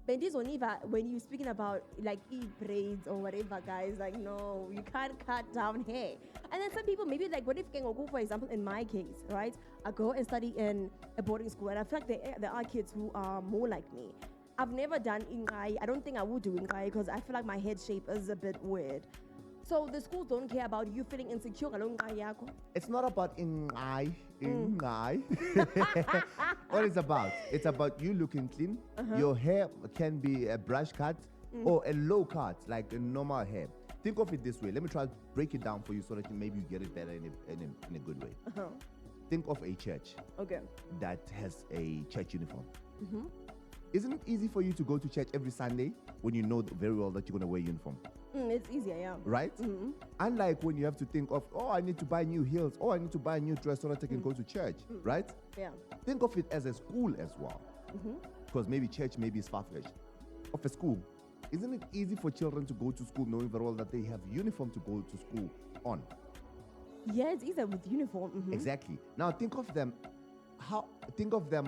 when you're speaking about like braids or whatever, guys, like no, you can't cut down hair. And then some people maybe like, what if go, for example, in my case, right? I go and study in a boarding school, and I feel like there are kids who are more like me. I've never done ingai. I don't think I would do ingai because I feel like my head shape is a bit weird. So the schools don't care about you feeling insecure. It's not about ingai. What it's about? It's about you looking clean. Your hair can be a brush cut or a low cut, like a normal hair. Think of it this way. Let me try to break it down for you so that maybe you get it better in a good way. Think of a church that has a church uniform. Isn't it easy for you to go to church every Sunday when you know very well that you're going to wear uniform? It's easier, yeah. Right? Unlike when you have to think of, I need to buy new heels. I need to buy a new dress so that I can go to church. Right? Yeah. Think of it as a school as well. Because maybe church maybe is far-fetched. Of a school. Isn't it easy for children to go to school knowing very well that they have uniform to go to school on? Yeah, it's easier with uniform. Exactly. Now think of them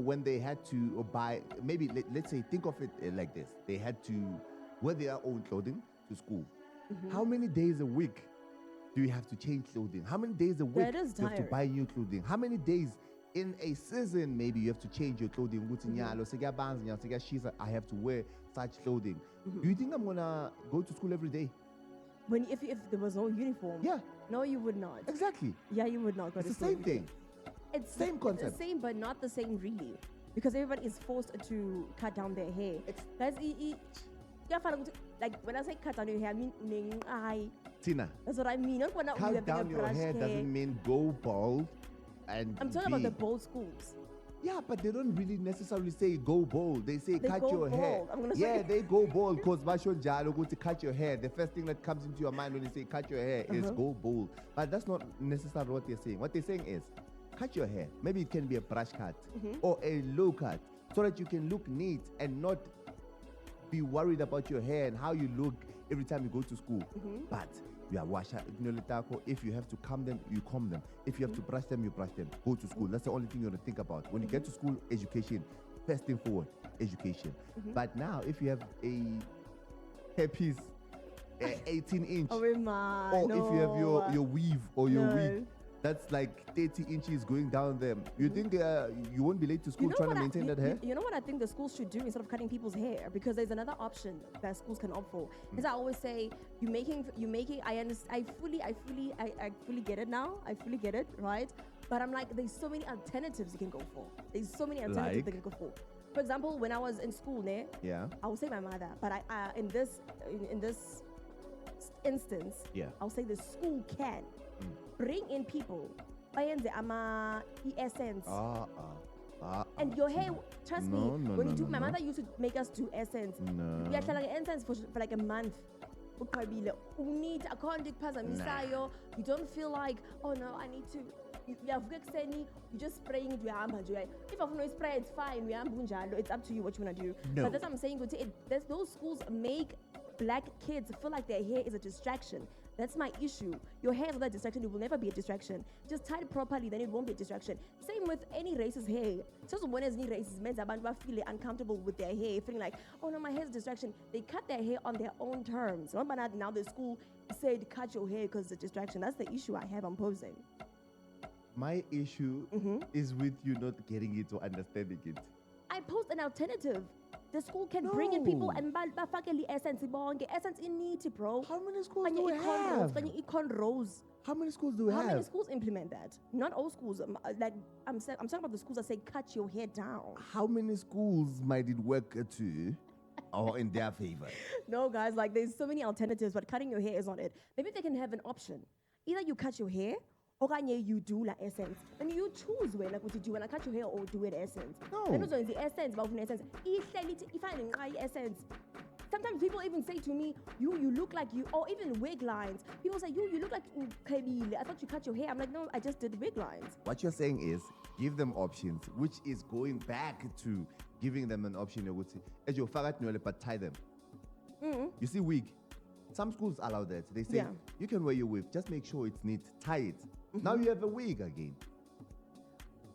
when they had to buy, maybe let's say, think of it like this. They had to wear their own clothing to school. How many days a week do you have to change clothing? How many days a week That is you have to buy new clothing? How many days in a season maybe you have to change your clothing? I have to wear such clothing. Do you think I'm going to go to school every day? If there was no uniform? Yeah. No, you would not. Exactly. Yeah, you would not go it's to the school. same thing. It's same concept. It's the same, but not the same really. Because everybody is forced to cut down their hair. Guys, like when I say cut down your hair, I mean Tina. That's what I mean. Not when cut down your hair doesn't mean go bald. And I'm talking about the bold schools. Yeah, but they don't really necessarily say go bald. They say cut your hair. Yeah, they go bald because to cut your hair. The first thing that comes into your mind when you say cut your hair is go bald. But that's not necessarily what they're saying. What they're saying is cut your hair. Maybe it can be a brush cut or a low cut so that you can look neat and not be worried about your hair and how you look every time you go to school. But you are washer. If you have to comb them, you comb them. If you have to brush them, you brush them. Go to school. That's the only thing you have to think about. When you get to school, education. First thing forward, education. But now, if you have a hairpiece, 18-inch, or if you have your weave or your wig, that's like 30 inches going down there. You think you won't be late to school trying to maintain that hair? You know what I think the schools should do instead of cutting people's hair? Because there's another option that schools can opt for. As I always say, you making. I understand. I fully get it now. I fully get it, right? But I'm like, there's so many alternatives you can go for. There's so many alternatives you can go for. For example, when I was in school, I would say my mother, but in this instance, I'll say the school can bring in people bayenze essence and your hair, trust me, when you do, my mother used to make us do essence. We actually like essence for like a month. You don't feel like, oh no, I need to. You just spraying it. If I want to spray, it's fine. It's up to you what you want to do. But that's what I'm saying. Those schools make black kids feel like their hair is a distraction. That's my issue. Your hair is not a distraction. It will never be a distraction. Just tie it properly, then it won't be a distraction. Same with any racist hair. Just when any racist men feel uncomfortable with their hair, feeling like, oh no, my hair is a distraction. They cut their hair on their own terms. Not now the school said cut your hair because it's a distraction. That's the issue I have on posing. My issue is with you not getting it or understanding it. I post an alternative. The school can bring in people and bafakeli essence essence in need, bro. How many schools do we have? How many schools do we have? How many schools implement that? Not all schools. Like I'm talking about the schools that say cut your hair down. How many schools might it work to, or in their favor? No, guys. Like there's so many alternatives, but cutting your hair is not it. Maybe they can have an option. Either you cut your hair, or you do like essence. Then you choose when like what you do when I cut your hair or do it essence. No. Then also in the essence, but essence. If I didn't essence. Sometimes people even say to me, you look like you, or even wig lines. People say, you look like Kabile. I thought you cut your hair. I'm like, no, I just did wig lines. What you're saying is give them options, which is going back to giving them an option. You would say, as you but tie them. You see wig. Some schools allow that. They say, you can wear your wig, just make sure it's neat, tie it. Now you have a wig again.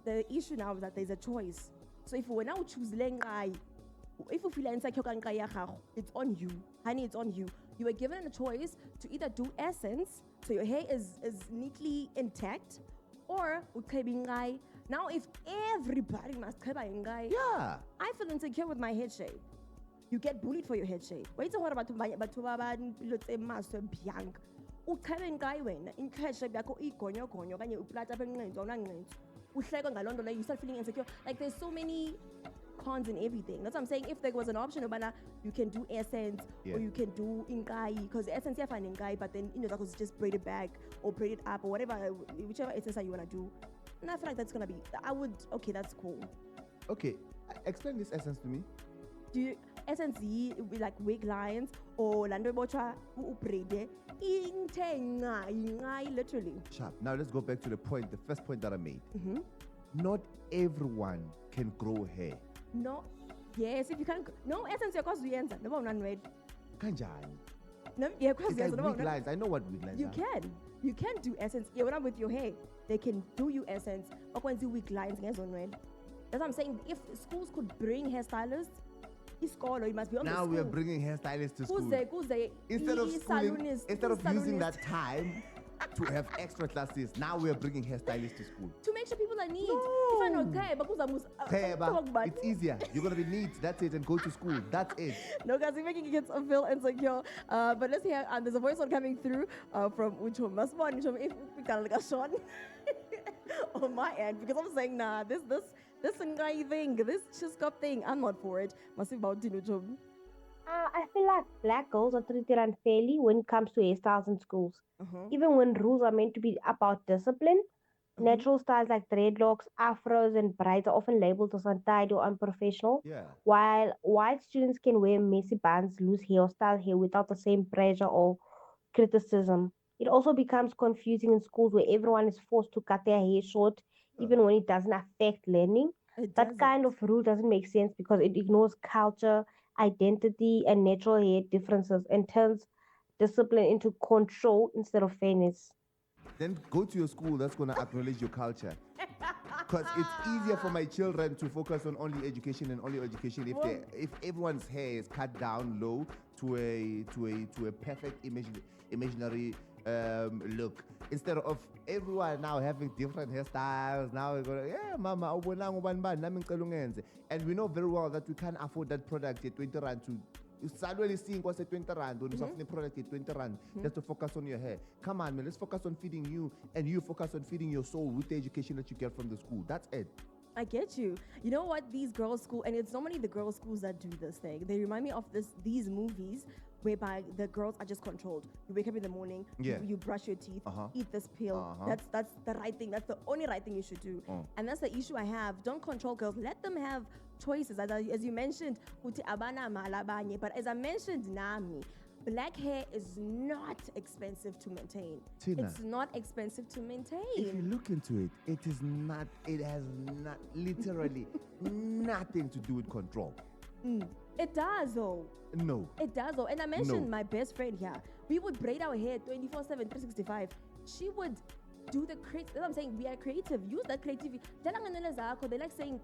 The issue now is that there's a choice. So if we now choose lengai, if you feel insecure, it's on you. Honey, it's on you. You were given a choice to either do essence, so your hair is neatly intact, or ukebingai. Now, if everybody must kebangai, Yeah. I feel insecure with my head shape. You get bullied for your head shape. Wait till what about let's say master biang. Ukebingai when in head shape yako ikonyo kanye uplata pengenzo nangenzo. Uhleko ngalondo like you start feeling insecure. Like there's so many cons and everything. That's what I'm saying. If there was an option, you can do essence or you can do inkai, because essence you find inkai, but then that was just braid it back or braid it up or whatever, whichever essence that you wanna do. And I feel like that's gonna be. Okay, that's cool. Okay, explain this essence to me. Do you essence like wig lines or lando bocha braid literally. Sharp. Now let's go back to the first point that I made. Mm-hmm. Not everyone can grow hair. No. Yes, if you can't. No essence, you're cause you answer. No one red. Kanjani. No, yeah, cause It's like wig lines. I know what wig lines you are. You can do essence. Yeah, when I'm with your hair, they can do you essence. Or when you wig lines, guys on red. That's what I'm saying. If schools could bring hairstylists, it's called, or you must be on the Now school. we are bringing hairstylists to school. Instead of using that time to have extra classes, now we are bringing hairstylists to school. To make sure people are neat. No. If I know okay, It's easier. You're gonna be neat. That's it, and go to school. That's it. No, guys, we're making kids feel insecure. But let's hear. There's a voice one coming through from Uchom. Must one if we can like a Sean on my end, because I'm saying nah. This guy thing, this chiskop thing, I'm not for it. Must be about Uchom. I feel like black girls are treated unfairly when it comes to hairstyles in schools. Even when rules are meant to be about discipline, natural styles like dreadlocks, afros, and braids are often labeled as untidy or unprofessional. Yeah. While white students can wear messy buns, loose hairstyle here without the same pressure or criticism. It also becomes confusing in schools where everyone is forced to cut their hair short, even when it doesn't affect learning. That kind of rule doesn't make sense because it ignores culture, identity, and natural hair differences and turns discipline into control instead of fairness. Then go to your school that's gonna acknowledge your culture. Because it's easier for my children to focus on only education and only education if everyone's hair is cut down low to a perfect imaginary look, instead of everyone now having different hairstyles. Now we're going, yeah, mama, and we know very well that we can't afford that product at 20 rand to. You suddenly seeing what's at 20 rand, when you have the product at 20 rand, just to focus on your hair. Come on, man, let's focus on feeding you, and you focus on feeding your soul with the education that you get from the school. That's it. I get you. You know what? These girls' school, and it's normally the girls' schools that do this thing. They remind me of these movies whereby the girls are just controlled. You wake up in the morning, you brush your teeth, eat this pill. That's the right thing. That's the only right thing you should do. And that's the issue I have. Don't control girls. Let them have choices. As you mentioned, but as I mentioned, Nami, black hair is not expensive to maintain. Tina, it's not expensive to maintain. If you look into it, it has not literally nothing to do with control. It does though. No. It does though. And I mentioned my best friend here. We would braid our hair 24/7, 365. She would do the creative. That's what I'm saying. We are creative. Use that creativity. They like saying,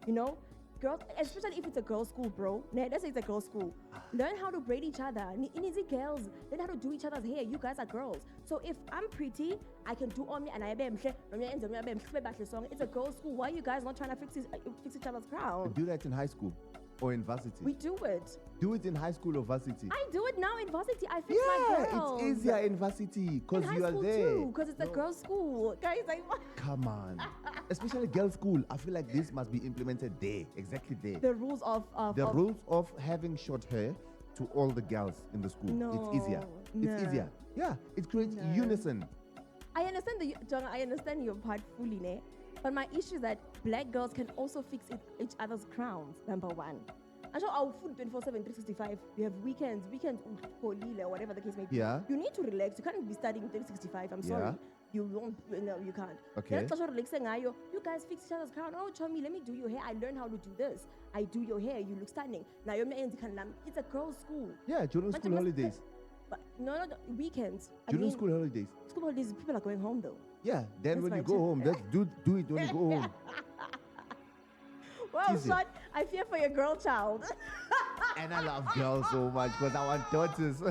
you know? Girls, especially if it's a girls' school, bro. Let's say it's a girls' school. Learn how to braid each other. Easy girls. Learn how to do each other's hair. You guys are girls. So if I'm pretty, I can do on me and it's a girls' school. Why are you guys not trying to fix each other's crown? Do that in high school or in varsity. We do it. Do it in high school or varsity. I do it now in varsity. I fix my girls. It's easier in varsity because you are there. Because it's a girls' school. Guys, come on. Especially girls' school. I feel like this must be implemented there. Exactly there. The rules of rules of having short hair to all the girls in the school. No, it's easier. It's easier. Yeah. It creates unison. I understand your part fully, ne? But my issue is that black girls can also fix each other's crowns, number one. And so our food 24/7, 365. We have weekends, or whatever the case may be. Yeah. You need to relax. You can't be studying 365. I'm sorry. You won't. No, you can't. Okay. You guys fix each other's crown. Oh, Chomi, let me do your hair. I learned how to do this. I do your hair. You look stunning. Now it's a girls' school. Yeah, during school holidays. But no, weekends. During school holidays. School holidays, people are going home though. Yeah, then when you go home, do it when you go home. Well, Tease it. son, I fear for your girl child. And I love girls so much because I want daughters.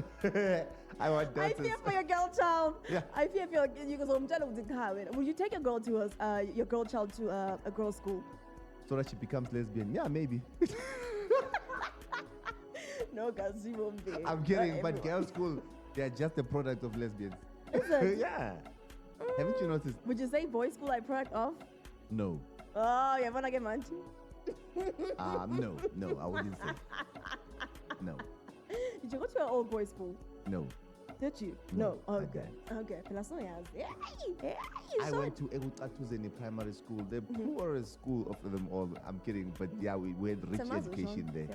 I want I daughters. fear for your girl child. Yeah. I fear for you because would you take your girl to your girl child to a girls' school? So that she becomes lesbian. Yeah, maybe. No, guys, you won't be. I'm kidding, but girls' school, they're just a product of lesbians. Is it? Yeah. Haven't you noticed? Would you say boys' school like product of? No. Oh, you wanna get manchi? No, I wouldn't say. No. Did you go to an old boys' school? No. Did you? No, I Okay. Okay. I went to Ekutatuzeni Primary School, the poorest school of them all. I'm kidding, but yeah, we had rich education there.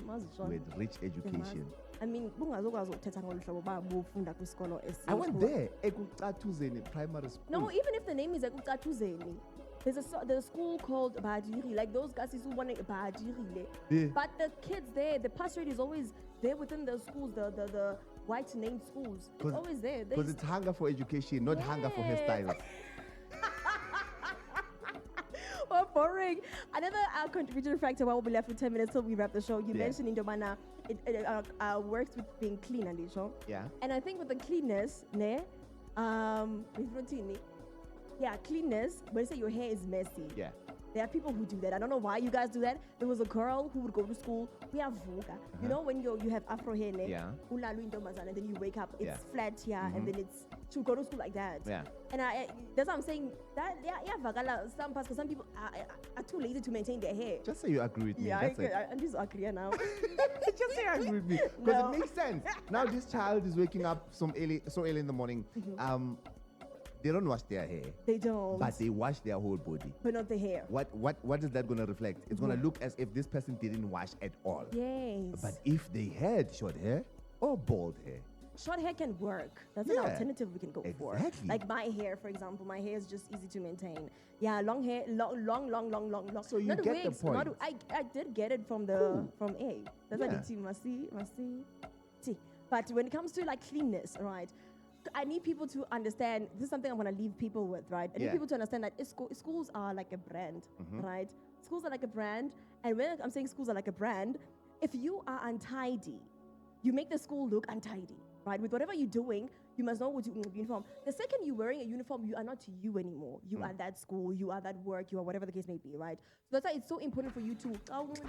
We had rich education. I mean, bungazokwazi ukuthetha ngolu hlobo uba bufunda kwisikolo I went there, Ekutatuzeni Primary School. No, even if the name is Ekutatuzeni, there's a school called Badiri, like those guys who want Badiri. Yeah. But the kids there, the pass rate is always there within the schools, the white named schools. It's always there. Because it's hunger for education, not hunger for hairstyles. Oh, boring. Another contributory factor while we'll be left with 10 minutes till we wrap the show. You mentioned in Domana, it works with being clean and show. Yeah. And I think with the cleanness, cleanness, when you say your hair is messy. Yeah. There are people who do that. I don't know why you guys do that. There was a girl who would go to school. We have voga. You know when you have afro hair, Yeah. and then you wake up, it's Yeah. flat here, and then she would go to school like that. Yeah. And that's what I'm saying. That some because some people are too lazy to maintain their hair. Just say you agree with me. Yeah, That's it. I'm just agree now. Just say you agree with me. Because No. it makes sense. Now this child is waking up so early in the morning. They don't wash their hair, They don't. but they wash their whole body. But not the hair. What is that going to reflect? It's going to look as if this person didn't wash at all. Yes. But if they had short hair or bald hair, Short hair can work. That's an Yeah. alternative we can go for. Exactly. Like my hair, for example. My hair is just easy to maintain. Yeah, long hair, long. So you not get the wigs, point. I did get it from from A. That's what Yeah. it must see. But when it comes to like cleanness, right? I need people to understand. This is something I want to leave people with, right? I need Yeah. people to understand that schools are like a brand, right? Schools are like a brand, and when I'm saying schools are like a brand, if you are untidy, you make the school look untidy, right? With whatever you're doing, you must know what you uniform. The second you're wearing a uniform, you are not you anymore. You are that school, you are that work, you are whatever the case may be, right? So that's why it's so important for you to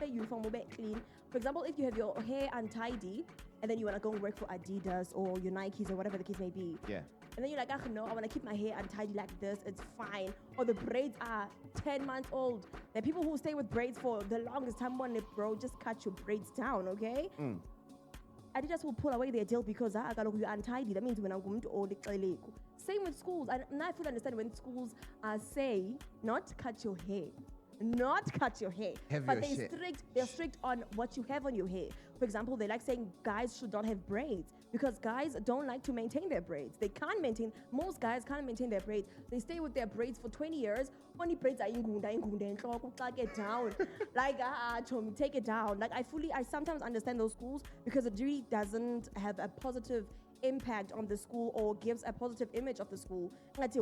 uniform clean. For example, if you have your hair untidy and then you want to go and work for Adidas or your Nikes or whatever the case may be. yeah. And then you're like, no, I want to keep my hair untidy like this. It's fine. Or the braids are 10 months old. There are people who stay with braids for the longest time. Bro, just cut your braids down, okay? Adidas will pull away their deal because you're untidy. That means when I'm going to all the same with schools. And I fully understand when schools say not cut your hair. Not cut your hair. Have But your they're strict on what you have on your hair. For example, they like saying guys should not have braids because guys don't like to maintain their braids. Most guys can't maintain their braids. They stay with their braids for 20 years. Only braids are take it down. Like, Chomi, take it down. Like, I sometimes understand those schools because it really doesn't have a positive impact on the school or gives a positive image of the school. But